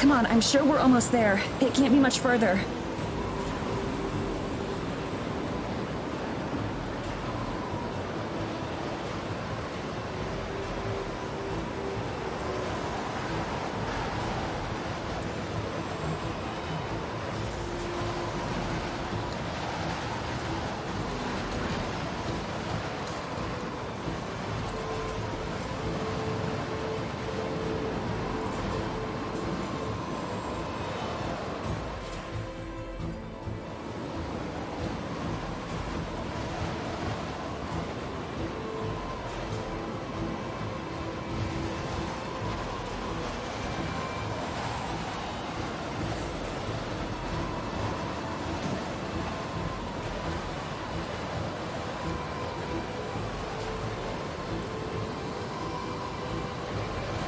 Come on, I'm sure we're almost there. It can't be much further.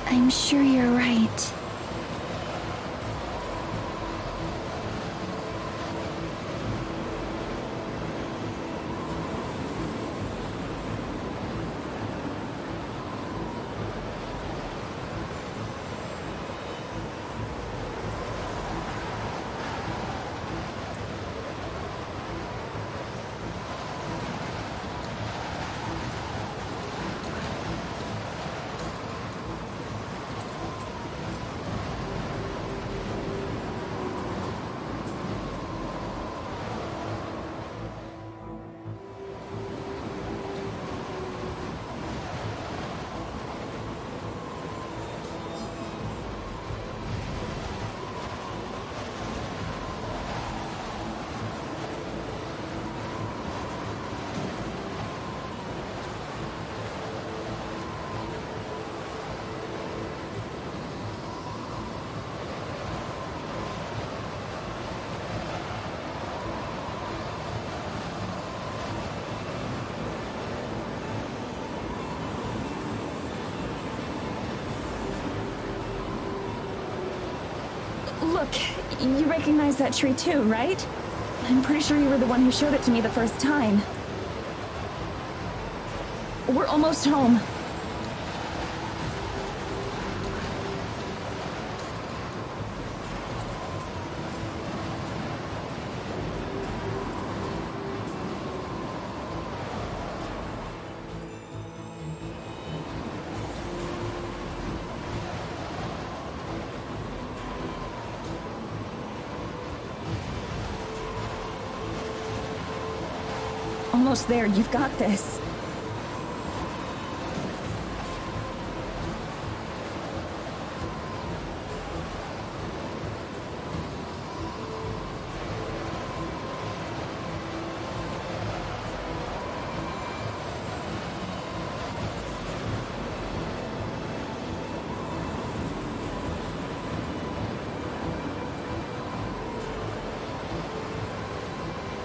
I'm sure you're right. Look, you recognize that tree too, right? I'm pretty sure you were the one who showed it to me the first time. We're almost home. Almost there, you've got this.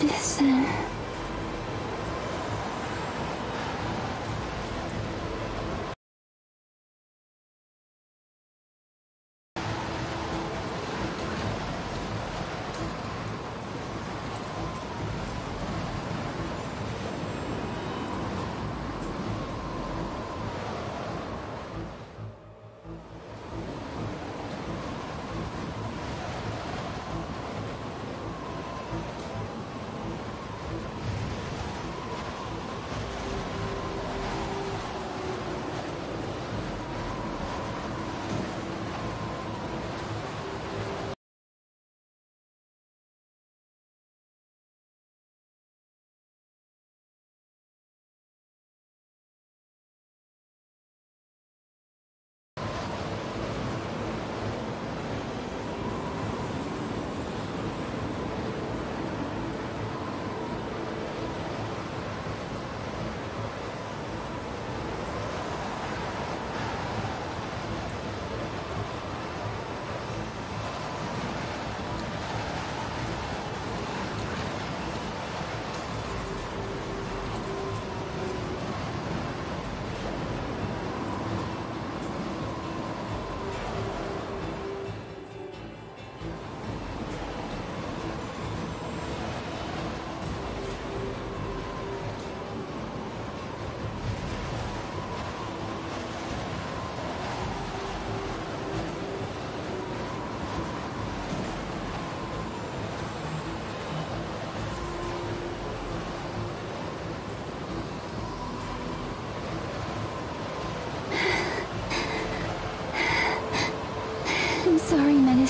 Listen.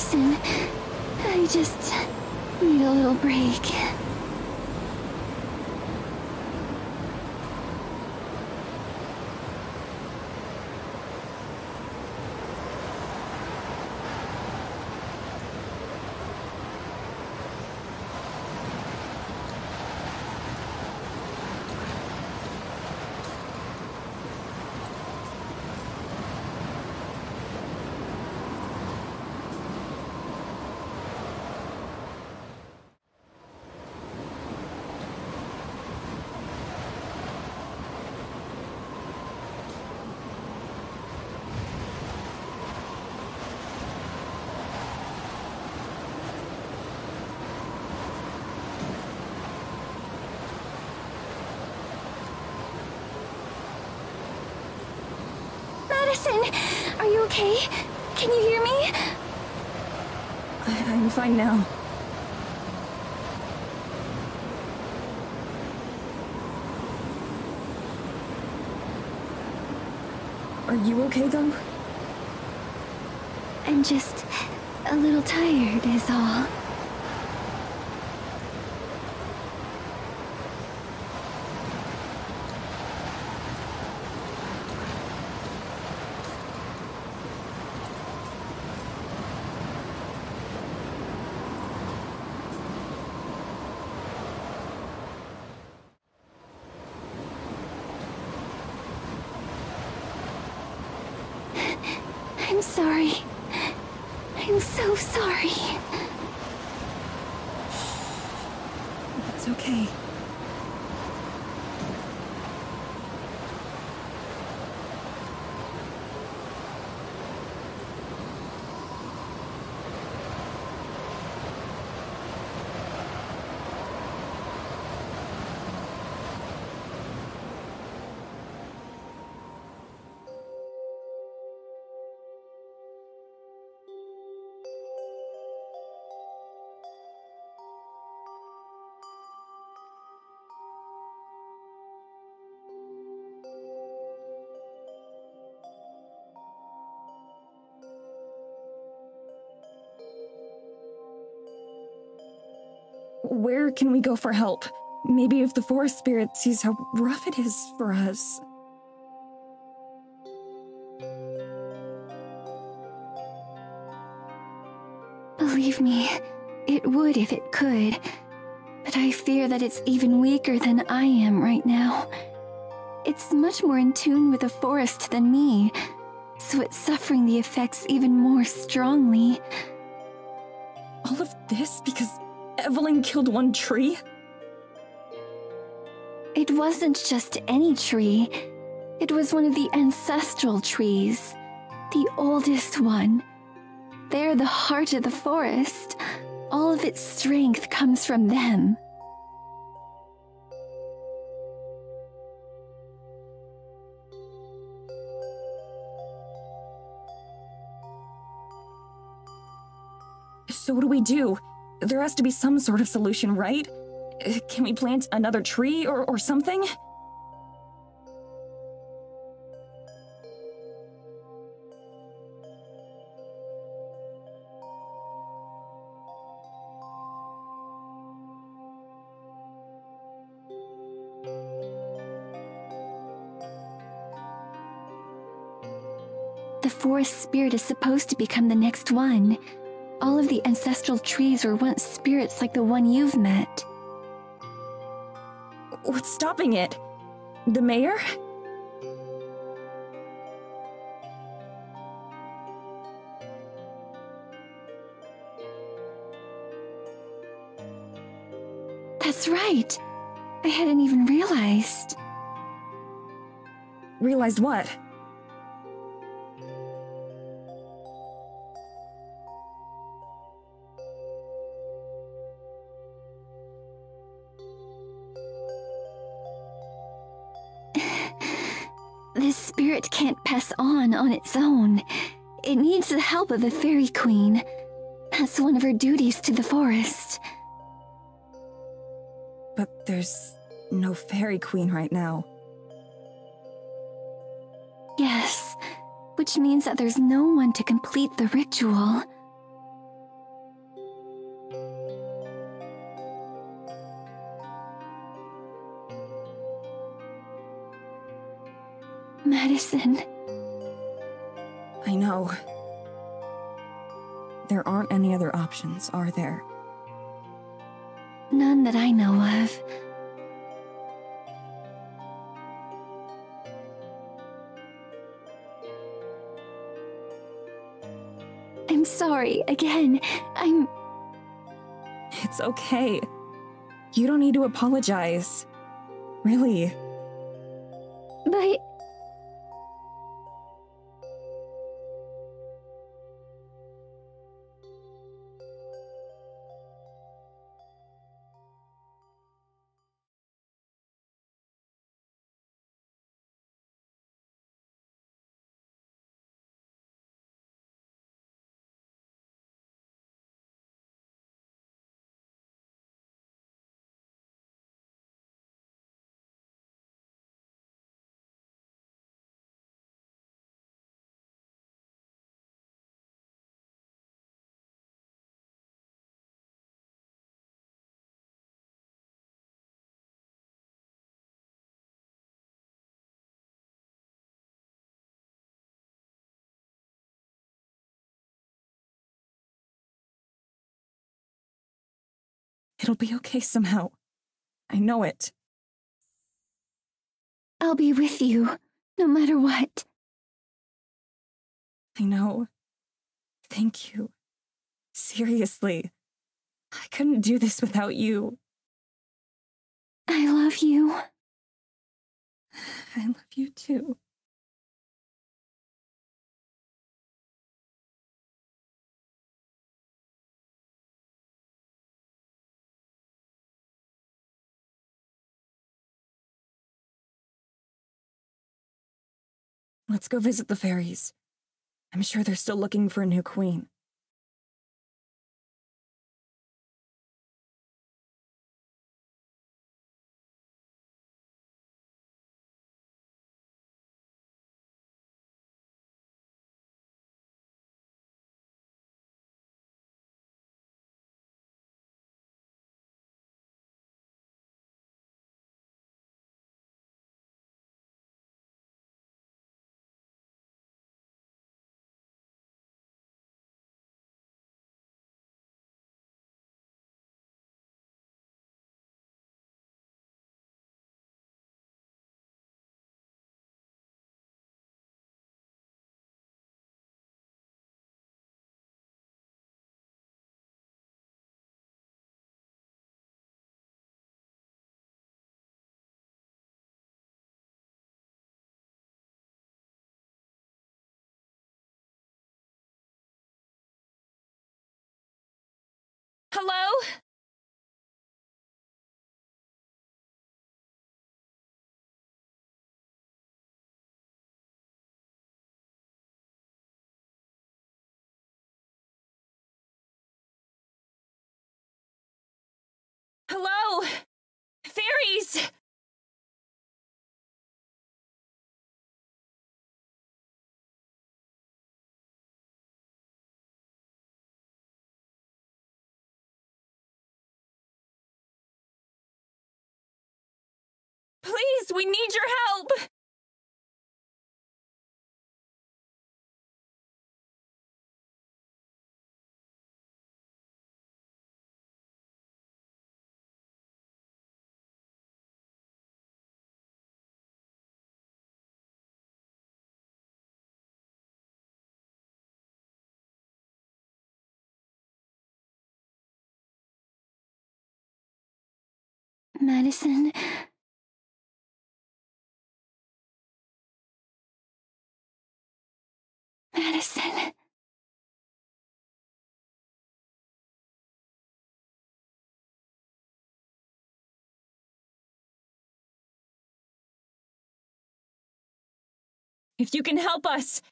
Madison. I just need a little break. Madison, are you okay? Can you hear me? I'm fine now. Are you okay, though? I'm just a little tired, is all. I'm sorry. I'm so sorry. It's okay. Where can we go for help? Maybe if the forest spirit sees how rough it is for us. Believe me, it would if it could. But I fear that it's even weaker than I am right now. It's much more in tune with the forest than me, so it's suffering the effects even more strongly. All of this because Evelyn killed one tree? It wasn't just any tree. It was one of the ancestral trees. The oldest one. They're the heart of the forest. All of its strength comes from them. So what do we do? There has to be some sort of solution, right? Can we plant another tree or something? The forest spirit is supposed to become the next one. All of the ancestral trees were once spirits like the one you've met. What's stopping it? The mayor? That's right. I hadn't even realized. Realized what? This spirit can't pass on its own. It needs the help of the Fairy Queen. That's one of her duties to the forest. But there's no Fairy Queen right now. Yes, which means that there's no one to complete the ritual. Madison. I know. There aren't any other options, are there? None that I know of. I'm sorry, again. It's okay. You don't need to apologize. Really. But... It'll be okay somehow. I know it. I'll be with you, no matter what. I know. Thank you. Seriously. I couldn't do this without you. I love you. I love you too. Let's go visit the fairies. I'm sure they're still looking for a new queen. Hello? Hello? Fairies! Please, we need your help! Madison... Madison... If you can help us,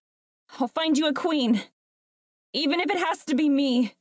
I'll find you a queen. Even if it has to be me.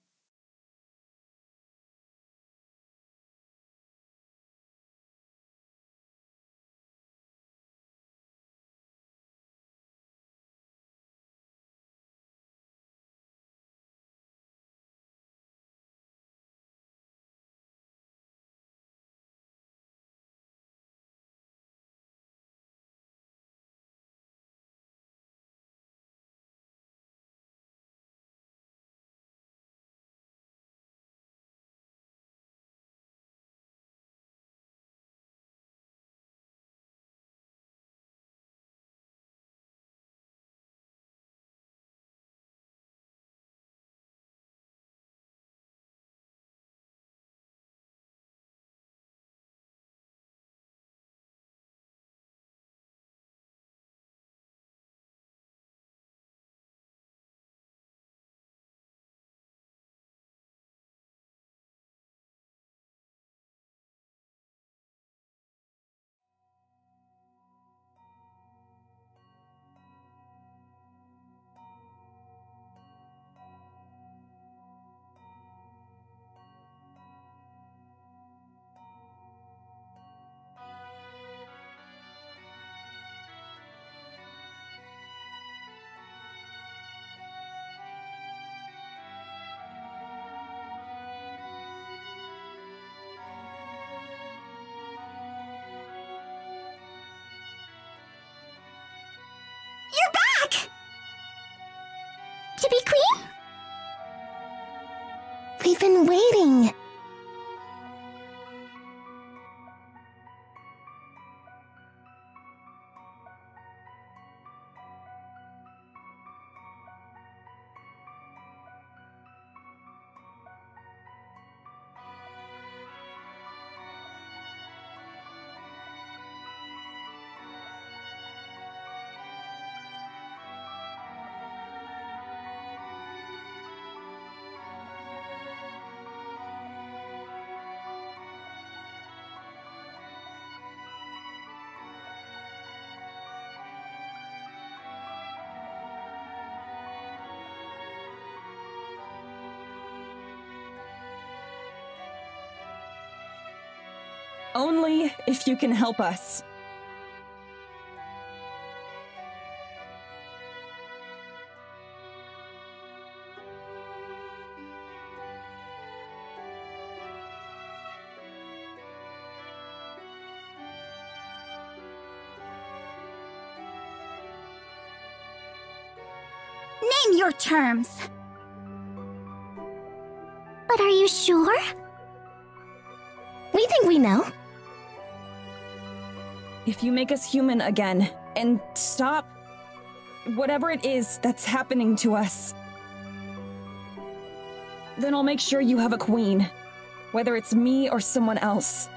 We've been waiting. Only if you can help us. Name your terms. But are you sure? We think we know. If you make us human again, and stop whatever it is that's happening to us, then I'll make sure you have a queen, whether it's me or someone else.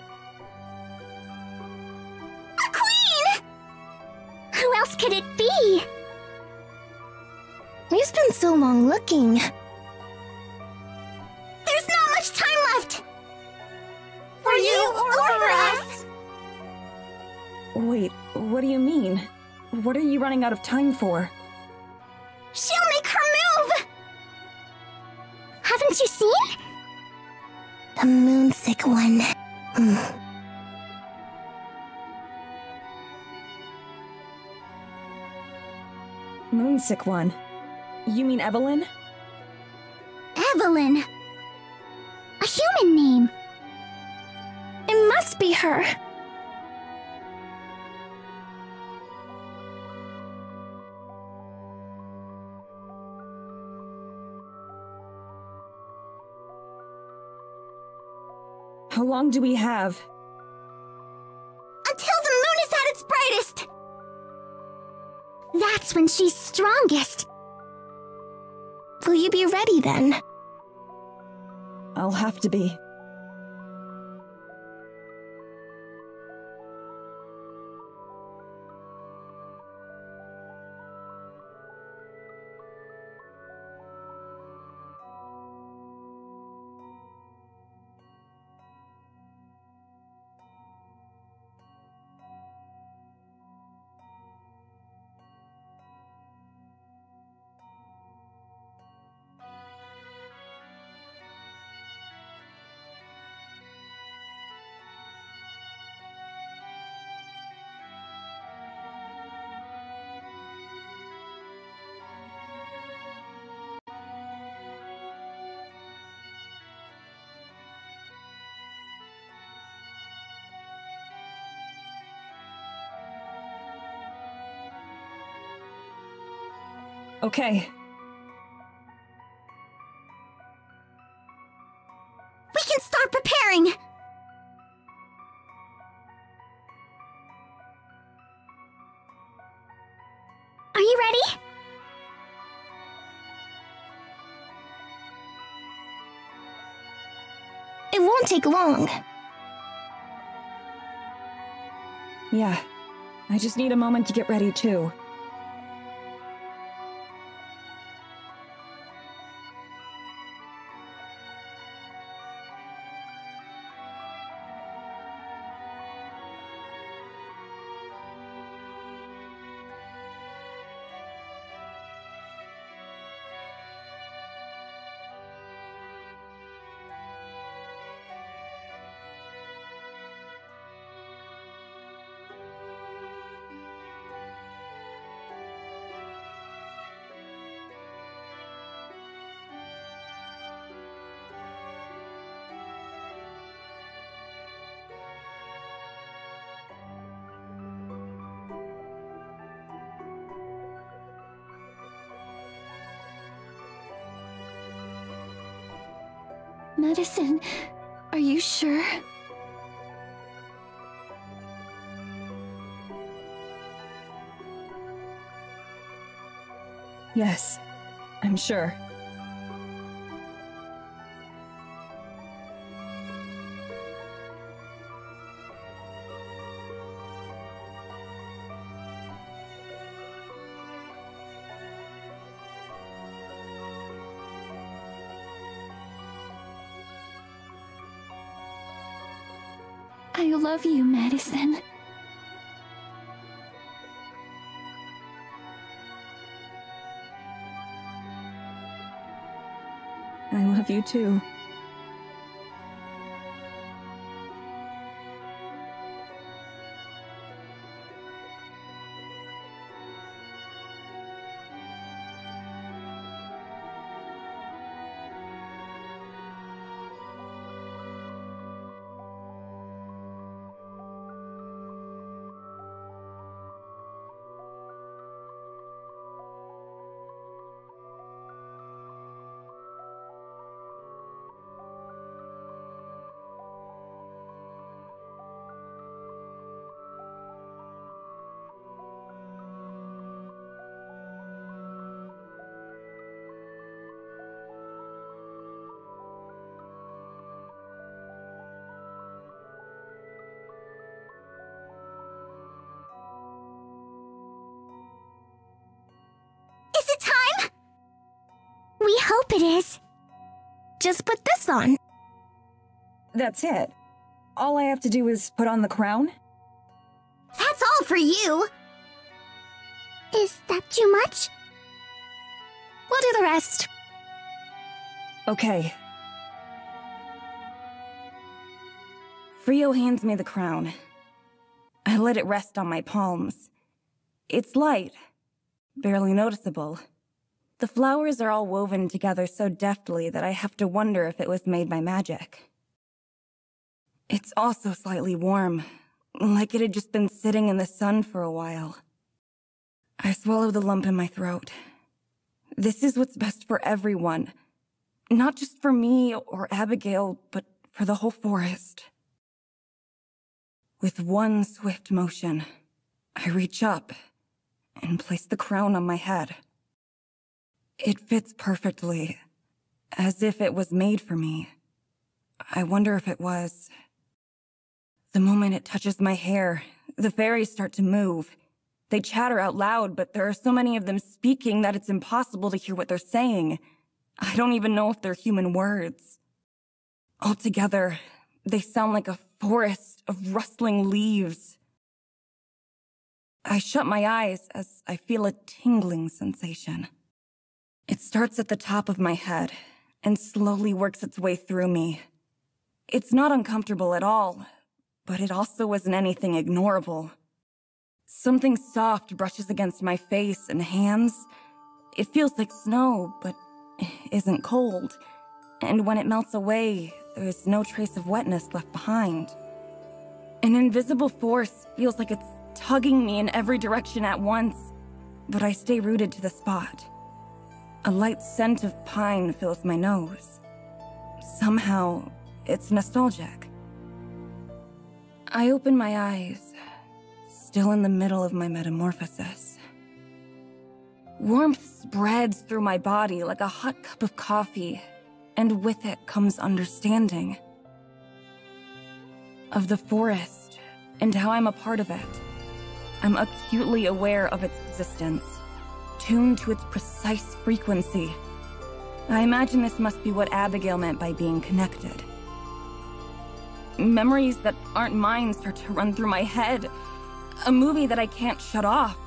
A queen! Who else could it be? We've spent so long looking. There's not much time left! For you or for us! Wait, what do you mean? What are you running out of time for? She'll make her move! Haven't you seen? The moonsick one. Moonsick one? You mean Evelyn? Evelyn. A human name. It must be her. How long do we have? Until the moon is at its brightest! That's when she's strongest. Will you be ready then? I'll have to be. Okay. We can start preparing! Are you ready? It won't take long. Yeah. I just need a moment to get ready, too. Medicine, are you sure? Yes, I'm sure. I love you, Madison. I love you too. Is it time? We hope it is. Just put this on. That's it. All I have to do is put on the crown? That's all for you. Is that too much? We'll do the rest. Okay. Frio hands me the crown. I let it rest on my palms. It's light, barely noticeable. The flowers are all woven together so deftly that I have to wonder if it was made by magic. It's also slightly warm, like it had just been sitting in the sun for a while. I swallow the lump in my throat. This is what's best for everyone. Not just for me or Abigail, but for the whole forest. With one swift motion, I reach up and place the crown on my head. It fits perfectly, as if it was made for me. I wonder if it was. The moment it touches my hair, the fairies start to move. They chatter out loud, but there are so many of them speaking that it's impossible to hear what they're saying. I don't even know if they're human words. Altogether, they sound like a forest of rustling leaves. I shut my eyes as I feel a tingling sensation. It starts at the top of my head and slowly works its way through me. It's not uncomfortable at all, but it also isn't anything ignorable. Something soft brushes against my face and hands. It feels like snow, but isn't cold. And when it melts away, there's no trace of wetness left behind. An invisible force feels like it's tugging me in every direction at once, but I stay rooted to the spot. A light scent of pine fills my nose. Somehow, it's nostalgic. I open my eyes, still in the middle of my metamorphosis. Warmth spreads through my body like a hot cup of coffee, and with it comes understanding of the forest and how I'm a part of it. I'm acutely aware of its existence, tuned to its precise frequency. I imagine this must be what Abigail meant by being connected. Memories that aren't mine start to run through my head. A movie that I can't shut off.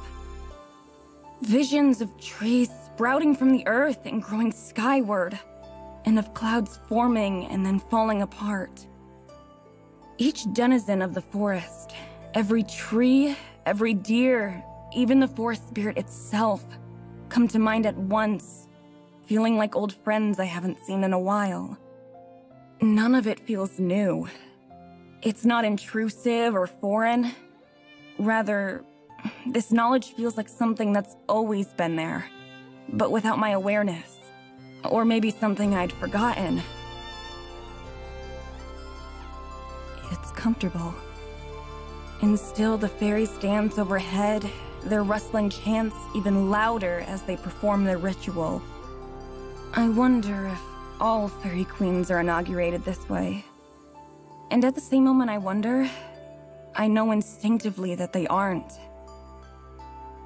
Visions of trees sprouting from the earth and growing skyward, and of clouds forming and then falling apart. Each denizen of the forest, every tree, every deer, even the forest spirit itself, come to mind at once, feeling like old friends I haven't seen in a while. None of it feels new. It's not intrusive or foreign. Rather, this knowledge feels like something that's always been there, but without my awareness. Or maybe something I'd forgotten. comfortable. And still the fairies dance overhead, their rustling chants even louder as they perform their ritual. I wonder if all fairy queens are inaugurated this way. And at the same moment I wonder, I know instinctively that they aren't.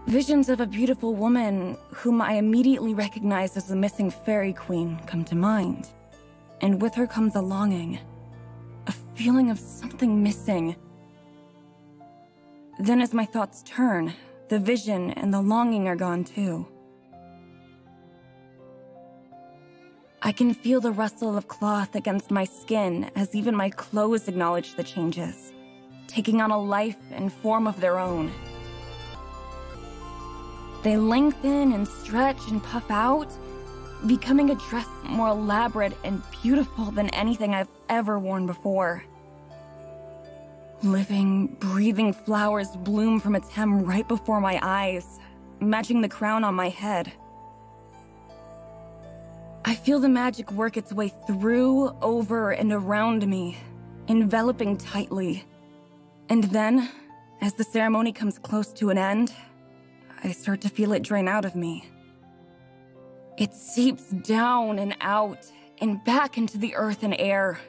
Visions of a beautiful woman whom I immediately recognize as the missing fairy queen come to mind. And with her comes a longing, a feeling of something missing. Then as my thoughts turn, the vision and the longing are gone too. I can feel the rustle of cloth against my skin as even my clothes acknowledge the changes, taking on a life and form of their own. They lengthen and stretch and puff out, becoming a dress more elaborate and beautiful than anything I've ever worn before. Living, breathing flowers bloom from its hem right before my eyes, matching the crown on my head. I feel the magic work its way through, over, and around me, enveloping tightly. And then, as the ceremony comes close to an end, I start to feel it drain out of me. It seeps down and out, and back into the earth and air,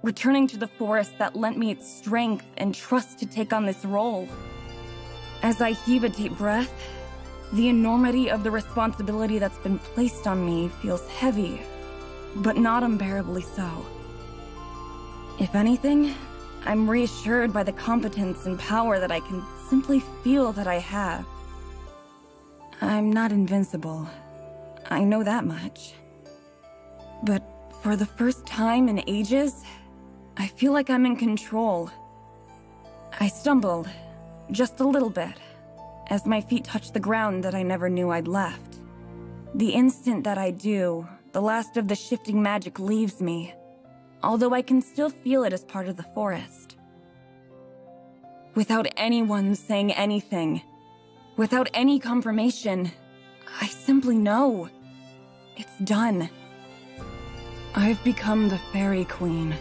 returning to the forest that lent me its strength and trust to take on this role. As I heave a deep breath, the enormity of the responsibility that's been placed on me feels heavy, but not unbearably so. If anything, I'm reassured by the competence and power that I can simply feel that I have. I'm not invincible. I know that much. But for the first time in ages, I feel like I'm in control. I stumbled, just a little bit, as my feet touch the ground that I never knew I'd left. The instant that I do, the last of the shifting magic leaves me, although I can still feel it as part of the forest. Without anyone saying anything, without any confirmation, I simply know. It's done. I've become the Fairy Queen.